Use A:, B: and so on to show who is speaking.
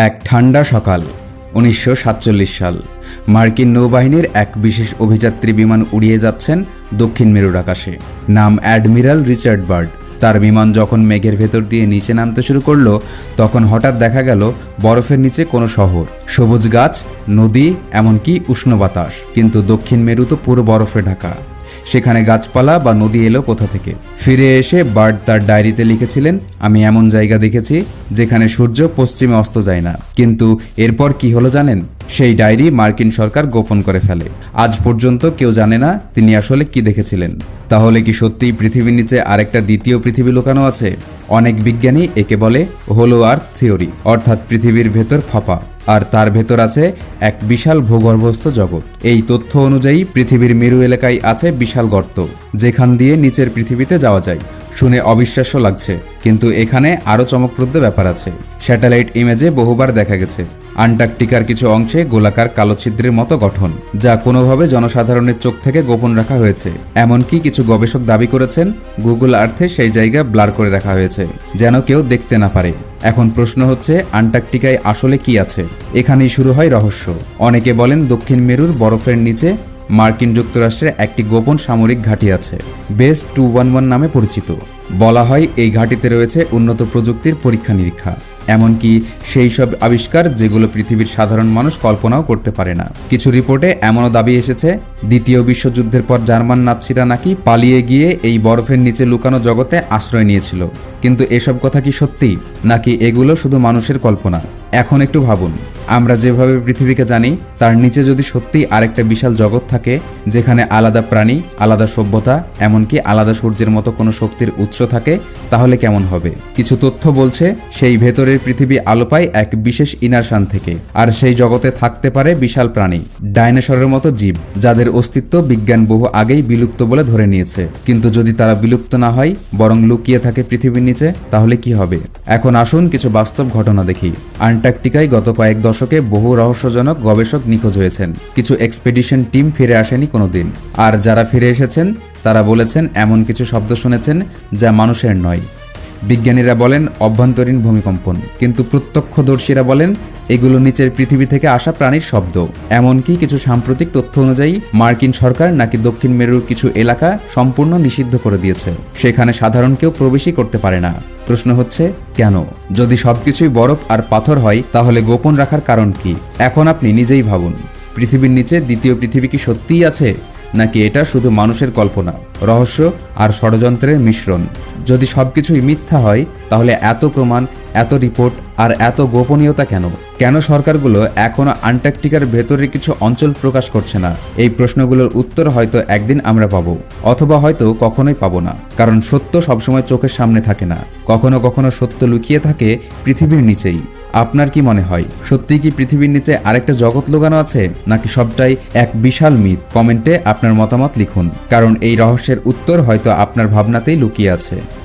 A: এক ঠান্ডা সকাল ১৯৪৭ সাল মার্কিন নৌবাহিনীর এক বিশেষ অভিযাত্রী বিমান উড়িয়ে যাচ্ছেন দক্ষিণ মেরুর আকাশে। নাম অ্যাডমিরাল রিচার্ড বার্ড। তার বিমান যখন মেঘের ভেতর দিয়ে নিচে নামতে শুরু করলো, তখন হঠাৎ দেখা গেল বরফের নিচে কোনো শহর, সবুজ গাছ, নদী, এমনকি উষ্ণ বাতাস। কিন্তু দক্ষিণ মেরু তো পুরো বরফে ঢাকা। সেখানে গাছপালা বা নদী এলো কোথা থেকে? ফিরে এসে বার্ড তার ডায়েরিতে লিখেছিলেন, আমি এমন জায়গা দেখেছি যেখানে সূর্য পশ্চিমে অস্ত যায় না। কিন্তু এরপর কি হলো জানেন? সেই ডায়েরি মার্কিন সরকার গোপন করে ফেলে। আজ পর্যন্ত কেউ জানে না তিনি আসলে কি দেখেছিলেন। তাহলে কি সত্যিই পৃথিবীর নিচে আরেকটা দ্বিতীয় পৃথিবী লুকানো আছে? অনেক বিজ্ঞানী একে বলে হোলো আর্থ থিওরি, অর্থাৎ পৃথিবীর ভেতর ফাঁপা, আর তার ভেতর আছে এক বিশাল ভূগর্ভস্থ জগৎ। এই তথ্য অনুযায়ী পৃথিবীর মেরু এলাকায় আছে বিশাল গর্ত, যেখান দিয়ে নিচের পৃথিবীতে যাওয়া যায়। শুনে অবিশ্বাস্য লাগছে, কিন্তু এখানে আরও চমকপ্রদ ব্যাপার আছে। স্যাটেলাইট ইমেজে বহুবার দেখা গেছে আন্টার্কটিকার কিছু অংশে গোলাকার কালো ছিদ্রের মতো গঠন, যা কোনোভাবে জনসাধারণের চোখ থেকে গোপন রাখা হয়েছে। এমনকি কিছু গবেষক দাবি করেছেন গুগল আর্থে সেই জায়গা ব্লার করে রাখা হয়েছে, যেন কেউ দেখতে না পারে। এখন প্রশ্ন হচ্ছে, আন্টার্কটিকায় আসলে কি আছে? এখানেই শুরু হয় রহস্য। অনেকে বলেন দক্ষিণ মেরুর বরফের নিচে মার্কিন যুক্তরাষ্ট্রের একটি গোপন সামরিক ঘাঁটি আছে, বেস 211 নামে পরিচিত। বলা হয় এই ঘাঁটিতে রয়েছে উন্নত প্রযুক্তির পরীক্ষা নিরীক্ষা, এমনকি সেই সব আবিষ্কার যেগুলো পৃথিবীর সাধারণ মানুষ কল্পনাও করতে পারে না। কিছু রিপোর্টে এমনও দাবি এসেছে, দ্বিতীয় বিশ্বযুদ্ধের পর জার্মান নাৎসিরা নাকি পালিয়ে গিয়ে এই বরফের নিচে লুকানো জগতে আশ্রয় নিয়েছিল। কিন্তু এসব কথা কি সত্যি, নাকি এগুলো শুধু মানুষের কল্পনা? এখন একটু ভাবুন, আমরা যেভাবে পৃথিবীকে জানি তার নিচে যদি সত্যিই আরেকটা বিশাল জগৎ থাকে, যেখানে আলাদা প্রাণী, আলাদা সভ্যতা, এমনকি আলাদা সূর্যের মতো কোনো শক্তির উৎস থাকে, তাহলে কেমন হবে? কিছু তথ্য বলছে সেই ভেতরের পৃথিবী আলো পায় এক বিশেষ ইনারশান থেকে, আর সেই জগতে থাকতে পারে বিশাল প্রাণী, ডাইনোসরের মতো জীব, যাদের অস্তিত্ব বিজ্ঞান বহু আগেই বিলুপ্ত বলে ধরে নিয়েছে। কিন্তু যদি তারা বিলুপ্ত না হয়, বরং লুকিয়ে থাকে পৃথিবীর নিচে, তাহলে কি হবে? এখন আসুন কিছু বাস্তব ঘটনা দেখি। আন্টার্কটিকায় গত কয়েক দশকে বহু রহস্যজনক গবেষক নিখোঁজ হয়েছেন। কিছু এক্সপেডিশন টিম ফিরে আসেনি কোনোদিন। আর যারা ফিরে এসেছেন তারা বলেছেন এমন কিছু শব্দ শুনেছেন যা মানুষের নয়। বিজ্ঞানীরা বলেন অভ্যন্তরীণ ভূমিকম্পন, কিন্তু প্রত্যক্ষদর্শীরা বলেন এগুলো নিচের পৃথিবী থেকে আসা প্রাণীর শব্দ। এমনকি কিছু সাম্প্রতিক তথ্য অনুযায়ী মার্কিন সরকার নাকি দক্ষিণ মেরুর কিছু এলাকা সম্পূর্ণ নিষিদ্ধ করে দিয়েছে। সেখানে সাধারণ কেউ প্রবেশই করতে পারে না। প্রশ্ন হচ্ছে, কেন? যদি সবকিছুই বরফ আর পাথর হয়, তাহলে গোপন রাখার কারণ কি? এখন আপনি নিজেই ভাবুন, পৃথিবীর নিচে দ্বিতীয় পৃথিবী কি সত্যিই আছে, নাকি এটা শুধু মানুষের কল্পনা, রহস্য আর ষড়যন্ত্রের মিশ্রণ? যদি সবকিছুই মিথ্যা হয়, তাহলে এত প্রমাণ, এত রিপোর্ট আর এত গোপনীয়তা কেন? কেন সরকারগুলো এখনও আন্টার্কটিকার ভেতরের কিছু অঞ্চল প্রকাশ করছে না? এই প্রশ্নগুলোর উত্তর হয়তো একদিন আমরা পাবো, অথবা হয়তো কখনোই পাবো না। কারণ সত্য সবসময় চোখের সামনে থাকে না, কখনো কখনো সত্য লুকিয়ে থাকে পৃথিবীর নিচেই। আপনার কি মনে হয়, সত্যিই কি পৃথিবীর নিচে আরেকটা জগৎ লুকানো আছে, নাকি সবটাই এক বিশাল মিথ? কমেন্টে আপনার মতামত লিখুন, কারণ এই রহস্যের উত্তর হয়তো আপনার ভাবনাতেই লুকিয়ে আছে।